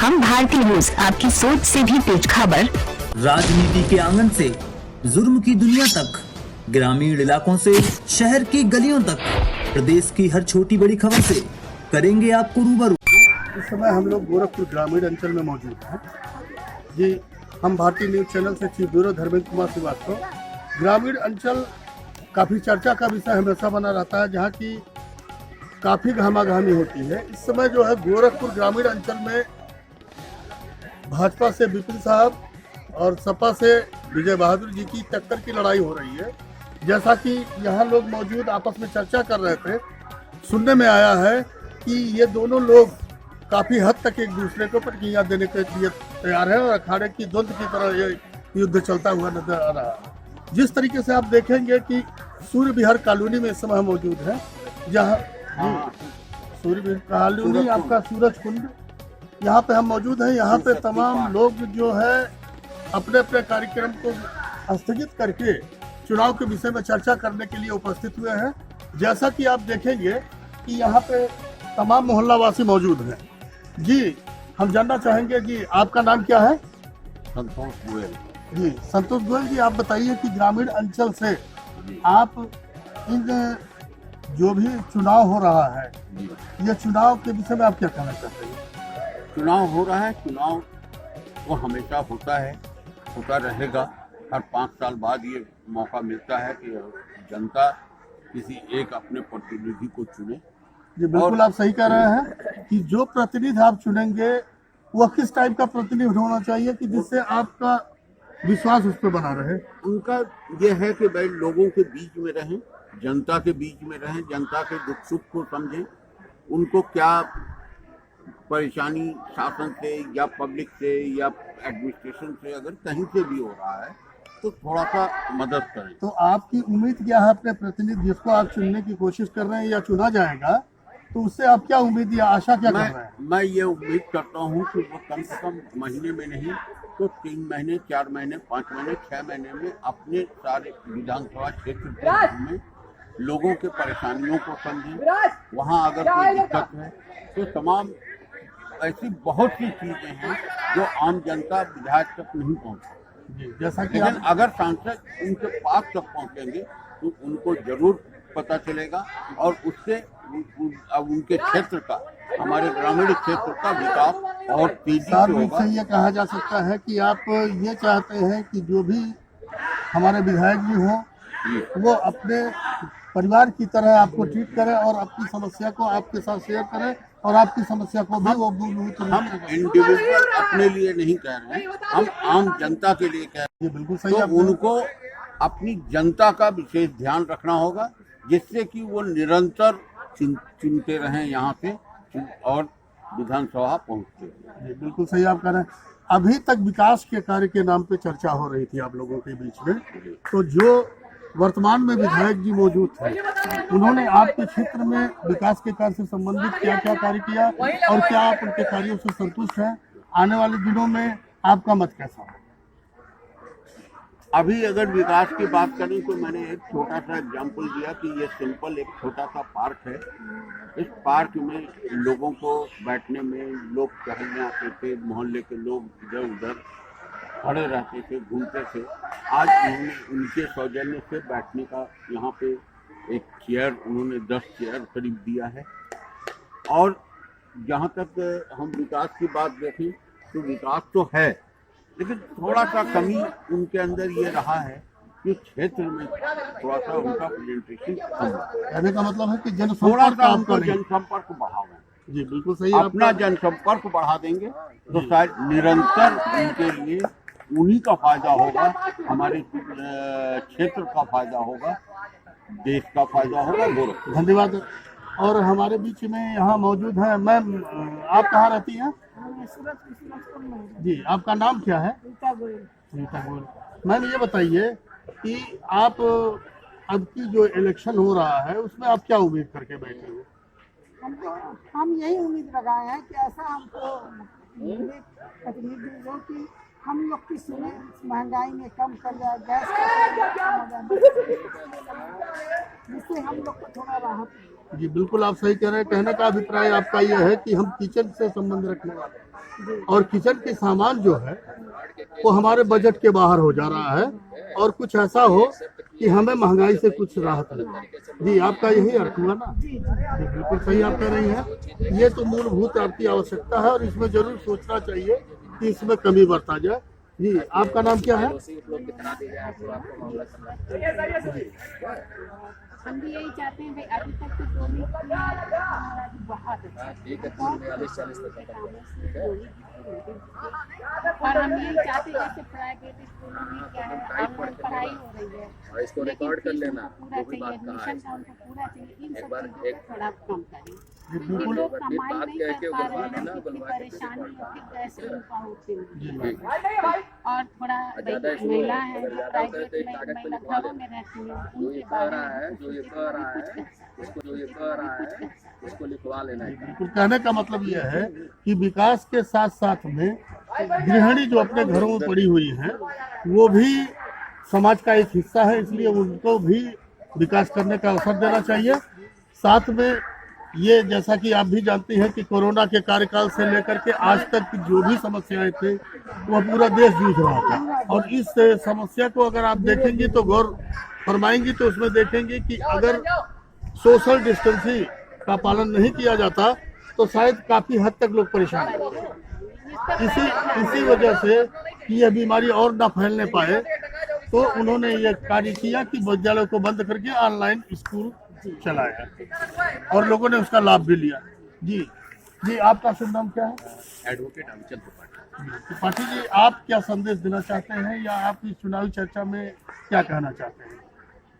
हम भारतीय न्यूज, आपकी सोच से भी तेज खबर। राजनीति के आंगन से जुर्म की दुनिया तक, ग्रामीण इलाकों से शहर की गलियों तक, प्रदेश की हर छोटी बड़ी खबर से करेंगे आपको रूबरू। इस समय हम लोग गोरखपुर ग्रामीण अंचल में मौजूद हैं। जी, हम भारतीय न्यूज चैनल से चीफ ब्यूरो धर्मेंद्र कुमार श्रीवास्तव। ग्रामीण अंचल काफ़ी चर्चा का विषय हमेशा बना रहता है, जहाँ की काफ़ी घमाघमी होती है। इस समय जो है गोरखपुर ग्रामीण अंचल में भाजपा से विपिन साहब और सपा से विजय बहादुर जी की टक्कर की लड़ाई हो रही है। जैसा कि यहाँ लोग मौजूद आपस में चर्चा कर रहे थे, सुनने में आया है कि ये दोनों लोग काफ़ी हद तक एक दूसरे को प्रतिक्रिया देने के लिए तैयार है और अखाड़े की द्वंद्व की तरह ये युद्ध चलता हुआ नजर आ रहा है। जिस तरीके से आप देखेंगे कि सूर्य विहार कॉलोनी में इस समय मौजूद है, जहाँ सूर्य विहार कॉलोनी आपका सूरज कुंड, यहाँ पे हम मौजूद हैं। यहाँ पे तमाम लोग जो है अपने अपने कार्यक्रम को स्थगित करके चुनाव के विषय में चर्चा करने के लिए उपस्थित हुए हैं। जैसा कि आप देखेंगे कि यहाँ पे तमाम मोहल्लावासी मौजूद हैं। जी, हम जानना चाहेंगे जी, आपका नाम क्या है? संतोष गोयल। जी, संतोष गोयल जी, आप बताइए कि ग्रामीण अंचल से आप इन जो भी चुनाव हो रहा है, ये चुनाव के विषय में आप क्या कहना चाहते हैं? चुनाव हो रहा है, चुनाव वो हमेशा होता है, होता रहेगा। हर 5 साल बाद ये मौका मिलता है कि जनता किसी एक अपने प्रतिनिधि को चुने। जी, बिल्कुल आप सही कह रहे हैं कि जो प्रतिनिधि आप चुनेंगे वह किस टाइप का प्रतिनिधि होना चाहिए कि जिससे आपका विश्वास उस पर बना रहे। उनका ये है कि भाई लोगों के बीच में रहें, जनता के बीच में रहें, जनता के दुख सुख को समझें, उनको क्या परेशानी शासन से या पब्लिक से या एडमिनिस्ट्रेशन से अगर कहीं से भी हो रहा है तो थोड़ा सा मदद करें। तो आपकी उम्मीद क्या है अपने प्रतिनिधि जिसको आप चुनने की कोशिश कर रहे हैं या चुना जाएगा, तो उससे आप क्या उम्मीद या आशा क्या कर रहे हैं? मैं ये उम्मीद करता हूँ कि वो कम से कम महीने में नहीं तो 3 महीने, 4 महीने, 5 महीने, 6 महीने में अपने सारे विधानसभा क्षेत्र के में लोगों के परेशानियों को समझें। वहाँ अगर कोई दिक्कत है तो तमाम ऐसी बहुत सी चीजें हैं जो आम जनता विधायक तक नहीं पहुँचती। जैसा कि लेकिन अगर सांसद उनके पास तक पहुँचेंगे तो उनको जरूर पता चलेगा और उससे उनके क्षेत्र का, हमारे ग्रामीण क्षेत्र का विकास और तेजी से होगा। ये कहा जा सकता है कि आप ये चाहते हैं कि जो भी हमारे विधायक जी हों वो अपने परिवार की तरह आपको ट्रीट करें और अपनी समस्या को आपके साथ शेयर करें और आपकी समस्या को भी वो हम इंडिविजुअल अपने लिए नहीं कह रहे हैं, हम आम जनता के लिए कह रहे हैं। बिल्कुल सही। तो उनको अपनी जनता का विशेष ध्यान रखना होगा, जिससे कि वो निरंतर चुनते रहें यहाँ से और विधानसभा पहुँचते हैं। बिल्कुल सही आप कह रहे हैं। अभी तक विकास के कार्य के नाम पे चर्चा हो रही थी आप लोगों के बीच में, तो जो वर्तमान में विधायक जी मौजूद थे, उन्होंने आपके क्षेत्र में विकास के कार्य से संबंधित क्या क्या कार्य किया और क्या आप उनके कार्यों से संतुष्ट हैं? आने वाले दिनों में आपका मत कैसा है? अभी अगर विकास की बात करें तो मैंने एक छोटा सा एग्जाम्पल दिया कि ये सिंपल एक छोटा सा पार्क है। इस पार्क में लोगों को बैठने में, लोग टहलने आते थे, मोहल्ले के लोग इधर उधर खड़े रहते थे, घूमते थे। आज उन्होंने उनके सौजन्य से बैठने का यहाँ पे एक चेयर, उन्होंने 10 चेयर खरीद दिया है। और जहाँ तक हम विकास की बात देखें तो विकास तो है, लेकिन थोड़ा सा कमी उनके अंदर ये रहा है कि क्षेत्र में थोड़ा सा उनका प्रेजेंटेशन कम है। कहने का मतलब है कि थोड़ा सा उनको जनसंपर्क बढ़ावे। जी, बिल्कुल सही। अपना जनसंपर्क बढ़ा देंगे तो शायद निरंतर उनके लिए उन्हीं का फायदा होगा, हमारे क्षेत्र का फायदा होगा, देश का फायदा होगा। गोरखपुर। धन्यवाद। और हमारे बीच में यहाँ मौजूद है मैम, आप कहाँ रहती हैं? जी, आपका नाम क्या है? रीता गोयल। रीता गोयल। मैम ये बताइए कि आप अब की जो इलेक्शन हो रहा है उसमें आप क्या उम्मीद करके बैठे हो? हम यही उम्मीद लगाए हैं कि ऐसा हमको प्रतिनिधि जो कि हम लोग की सुने महंगाई में कम कर जाए, गैस का कम हो जाए, जिससे हम लोग को थोड़ा राहत मिले। जी बिल्कुल आप सही कह रहे हैं। कहने का अभिप्राय आपका यह है कि हम किचन से संबंध रखने वाले हैं और किचन के सामान जो है वो हमारे बजट के बाहर हो जा रहा है और कुछ ऐसा हो कि हमें महंगाई से कुछ राहत मिले। जी आपका यही अर्थ हुआ ना? जी बिल्कुल सही आप कह रही हैं। ये तो मूलभूत आपकी आवश्यकता है और इसमें जरूर सोचना चाहिए कि इसमें कमी बरता जाए। जी आपका नाम क्या है? हम भी यही चाहते हैं भाई, अभी तक तो डोली बहुत अच्छा और हम यही चाहते हैं जैसे प्राइवेट स्कूलों में क्या है ऑनलाइन पढ़ाई हो रही है, इसको रिकॉर्ड कर लेना, पूरा चाहिए एडमिशन का उनको पूरा चाहिए, इन सब चीज़ों को थोड़ा कम करें। क्योंकि लोग कमाई नहीं कर पा रहे हैं, कितनी परेशानी और फिर कैसे उनका होते हैं। और थोड़ा महिला है जो प्राइवेट में महिला घरों में रहती है, उनके बारे में जो ये कह रहा है उसको, जो ये कह रहा है उसको लिखवा लेना है। बिल्कुल कहने का मतलब यह है कि विकास के साथ साथ में गृहिणी जो अपने घरों में पड़ी हुई हैं वो भी समाज का एक हिस्सा है, इसलिए उनको भी विकास करने का अवसर देना चाहिए। साथ में ये जैसा कि आप भी जानती हैं कि कोरोना के कार्यकाल से लेकर के आज तक की जो भी समस्याएं थे वह पूरा देश जूझ रहा था और इस समस्या को अगर आप देखेंगे तो गौर फरमाएंगी तो उसमें देखेंगे कि अगर सोशल डिस्टेंसिंग का पालन नहीं किया जाता तो शायद काफी हद तक लोग परेशान होते। इसी वजह से कि यह बीमारी और ना फैलने पाए तो उन्होंने ये कार्य किया कि विद्यालयों को बंद करके ऑनलाइन स्कूल चलाया और लोगों ने उसका लाभ भी लिया। जी जी आपका शुभ नाम क्या है? एडवोकेट अमचंद त्रिपाठी। त्रिपाठी जी आप क्या संदेश देना चाहते हैं या आप इस चुनावी चर्चा में क्या कहना चाहते हैं?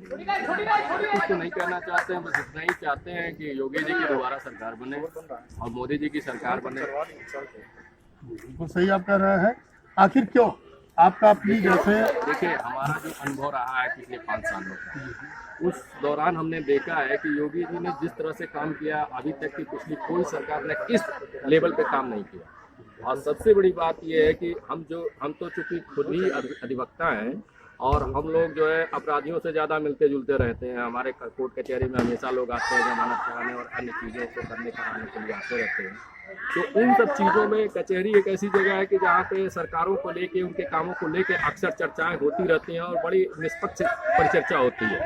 कुछ तो नहीं कहना चाहते हैं, बस इतना ही चाहते हैं कि योगी जी की दोबारा सरकार बने और मोदी जी की सरकार बने। बिल्कुल सही आप कह रहे हैं। आखिर क्यों? आपका अपनी जैसे देखिए हमारा जो अनुभव रहा है पिछले 5 सालों का, उस दौरान हमने देखा है कि योगी जी ने जिस तरह से काम किया अभी तक की पिछली कोई सरकार ने इस लेवल पे काम नहीं किया। और सबसे बड़ी बात यह है कि हम तो चूंकि खुद ही अधिवक्ता हैं और हम लोग जो है अपराधियों से ज़्यादा मिलते जुलते रहते हैं। हमारे कोर्ट कचहरी में हमेशा लोग आते हैं जमानत कराने और अन्य चीज़ों को करने कराने के लिए आते रहते हैं। तो उन सब चीज़ों में कचहरी एक ऐसी जगह है कि जहाँ पे सरकारों को लेके उनके कामों को लेके अक्सर चर्चाएं होती रहती हैं और बड़ी निष्पक्ष परिचर्चा होती है।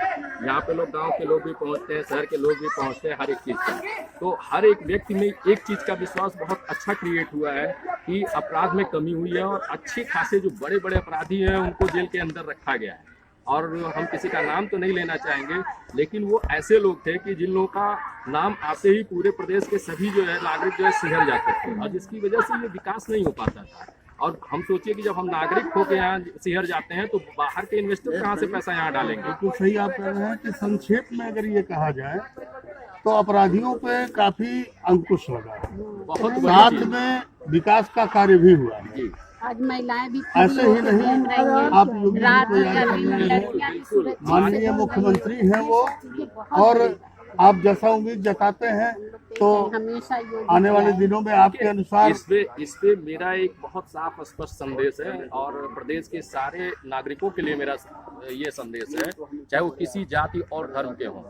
यहाँ पे लोग गांव के लोग भी पहुँचते हैं, शहर के लोग भी पहुँचते हैं, हर एक चीज़ का। तो हर एक व्यक्ति में एक चीज़ का विश्वास बहुत अच्छा क्रिएट हुआ है कि अपराध में कमी हुई है और अच्छे खासे जो बड़े बड़े अपराधी हैं उनको जेल के अंदर रखा गया है। और हम किसी का नाम तो नहीं लेना चाहेंगे, लेकिन वो ऐसे लोग थे कि जिन लोगों का नाम आते ही पूरे प्रदेश के सभी जो है नागरिक जो है सिहर जाते थे और जिसकी वजह से ये विकास नहीं हो पाता था। और हम सोचिए कि जब हम नागरिक होकर यहाँ सिहर जाते हैं तो बाहर के इन्वेस्टर कहाँ से पैसा यहाँ डालेंगे। बिल्कुल सही आप कह रहे हैं कि संक्षेप में अगर ये कहा जाए तो अपराधियों पे काफी अंकुश लगा है, बहुत साथ में विकास का कार्य भी हुआ है। आज महिलाएं भी ऐसे ही नहीं, आप योगी जी को याद करेंगे, माननीय मुख्यमंत्री हैं वो, और आप जैसा उम्मीद जताते हैं तो हमेशा आने वाले दिनों में आपके अनुसार इस पे मेरा एक बहुत साफ स्पष्ट संदेश है और प्रदेश के सारे नागरिकों के लिए मेरा ये संदेश है, चाहे वो किसी जाति और धर्म के हों,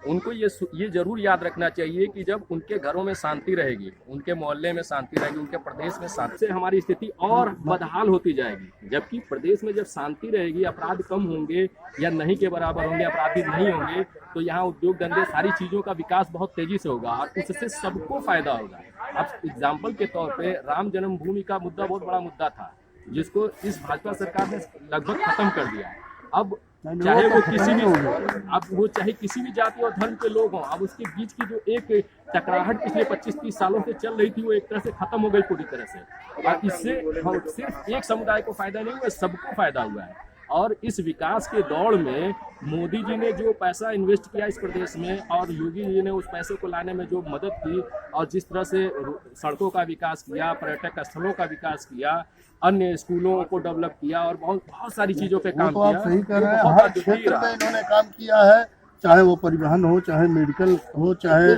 उनको ये जरूर याद रखना चाहिए कि जब उनके घरों में शांति रहेगी, उनके मोहल्ले में शांति रहेगी, उनके प्रदेश में शांति से हमारी स्थिति और बदहाल होती जाएगी। जबकि प्रदेश में जब शांति रहेगी, अपराध कम होंगे या नहीं के बराबर होंगे, अपराधी नहीं होंगे, तो यहाँ उद्योग धंधे सारी चीज़ों का विकास बहुत तेजी से होगा और उससे सबको फायदा होगा। अब एग्जाम्पल के तौर पर राम जन्मभूमि का मुद्दा बहुत बड़ा मुद्दा था जिसको इस भाजपा सरकार ने लगभग खत्म कर दिया। अब चाहे वो किसी भी चाहे किसी भी जाति और धर्म के लोग हों, अब उसके बीच की जो एक टकराहट पिछले 25-30 सालों से चल रही थी वो एक तरह से खत्म हो गई पूरी तरह से। और इससे सिर्फ एक समुदाय को फायदा नहीं हुआ, सबको फायदा हुआ है। और इस विकास के दौड़ में मोदी जी ने जो पैसा इन्वेस्ट किया इस प्रदेश में और योगी जी ने उस पैसे को लाने में जो मदद की और जिस तरह से सड़कों का विकास किया, पर्यटक स्थलों का विकास किया, अन्य स्कूलों को डेवलप किया और बहुत सारी चीज़ों पे काम तो किया। आप सही कह रहे हैं, हर क्षेत्र में इन्होंने काम किया है, चाहे वो परिवहन हो, चाहे मेडिकल हो, चाहे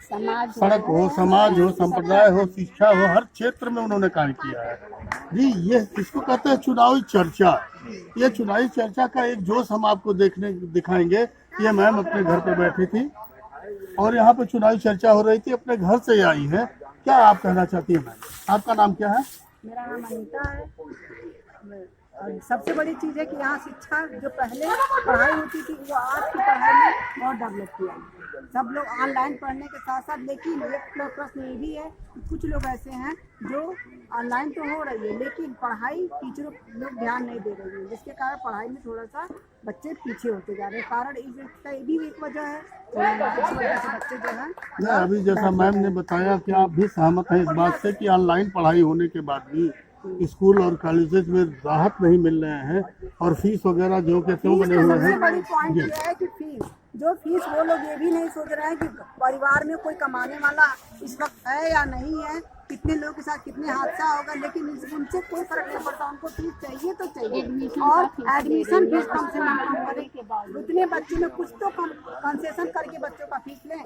सड़क हो, समाज हो, संप्रदाय हो, शिक्षा हो, हर क्षेत्र में उन्होंने कार्य किया है। जी ये इसको कहते हैं चुनावी चर्चा। ये चुनावी चर्चा का एक जोश हम आपको दिखाएंगे। ये मैम अपने घर पे बैठी थी और यहाँ पे चुनावी चर्चा हो रही थी, अपने घर से आई है, क्या आप कहना चाहती है मैम? आपका नाम क्या है? मेरा नाम अनीता है। और सबसे बड़ी चीज़ है कि यहाँ शिक्षा जो पहले पढ़ाई होती थी वो आज की पढ़ाई में बहुत डेवलप किया है। सब लोग ऑनलाइन पढ़ने के साथ साथ, लेकिन एक प्रश्न ये भी है कि कुछ लोग ऐसे हैं जो ऑनलाइन तो हो रही है लेकिन पढ़ाई टीचरों लोग ध्यान नहीं दे रहे हैं, जिसके कारण पढ़ाई में थोड़ा सा बच्चे पीछे होते जा रहे हैं। कारण इसका ये भी एक वजह है, इस वजह से बच्चे जो है नहीं, अभी जैसा मैम ने बताया कि आप भी सहमत हैं इस बात से कि ऑनलाइन पढ़ाई होने के बाद भी स्कूल और कॉलेजेस में राहत नहीं मिल रहे हैं और फीस वगैरह जो के त्यों बने हुए सबसे हैं। बड़ी पॉइंट ये है कि फीस वो लोग ये भी नहीं सोच रहे हैं कि परिवार में कोई कमाने वाला इस वक्त है या नहीं है, कितने लोगों के साथ कितने हादसा होगा, लेकिन उनसे कोई फर्क नहीं पड़ता। उनको फीस चाहिए तो चाहिए और एडमिशन फीस कम से कम करें। उतने बच्चे में कुछ तो कंसेशन करके बच्चों का फीस लें।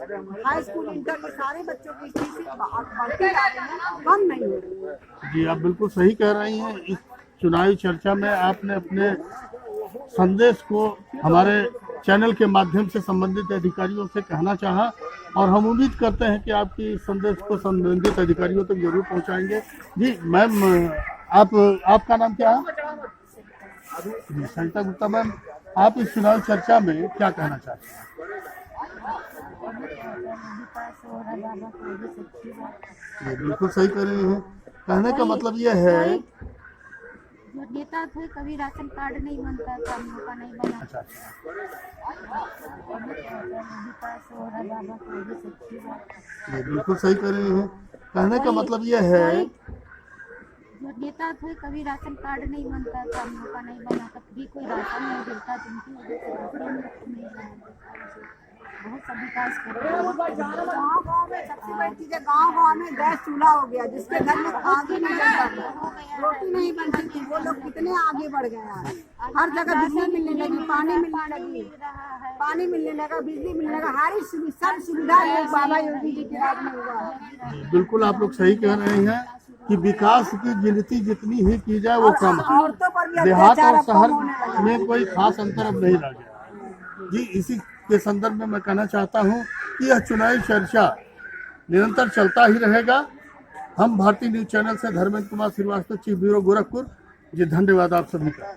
हाई स्कूल इंटर के सारे बच्चों की फीस बढ़ती जा रही है, कम नहीं हो रही है। जी, आप बिल्कुल सही कह रही हैं। इस चुनावी चर्चा में आपने अपने संदेश को हमारे चैनल के माध्यम से संबंधित अधिकारियों से कहना चाहा और हम उम्मीद करते हैं कि आपकी इस संदेश को संबंधित अधिकारियों तक जरूर पहुंचाएंगे। जी मैम, आपका नाम क्या है? जी, सरिता गुप्ता मैम, आप इस चुनाव चर्चा में क्या कहना चाहते हैं? ये बिल्कुल सही कर रही हैं। कहने का मतलब ये है जो नेता थे कभी राशन कार्ड नहीं बनता था, हम लोग का नहीं बना। अच्छा, ये बिल्कुल सही कर रही हैं। कहने का मतलब ये है जो नेता थे कभी राशन कार्ड नहीं बनता था, हम लोग का नहीं बना, कभी कोई राशन नहीं देता, जिनकी वजह से राशन नहीं बना। बहुत सब विकास कर रहे हैं। गाँव में सबसे बड़ी चीज़ है, गाँव में गैस चूल्हा हो गया, जिसके घर में आगे नहीं बनता था, रोटी नहीं बनती थी, वो लोग कितने आगे बढ़ गए हैं। हर जगह बिजली मिलने लगी, पानी मिलने लगी, पानी मिलने लगा, बिजली मिलने लगा, हर सब सुविधा बाबा योगी जी के राज में हुआ है। बिल्कुल आप लोग सही कह रहे हैं कि विकास की गिनती जितनी ही की जाए वो कम है। औरतों पर भी देहात और अत्याचार शहर कम होने लगा। में कोई खास अंतर अब नहीं रह गया। जी, इसी के संदर्भ में मैं कहना चाहता हूं कि यह चुनावी चर्चा निरंतर चलता ही रहेगा। हम भारतीय न्यूज चैनल से धर्मेंद्र कुमार श्रीवास्तव, चीफ ब्यूरो गोरखपुर। जी, धन्यवाद आप सभी का।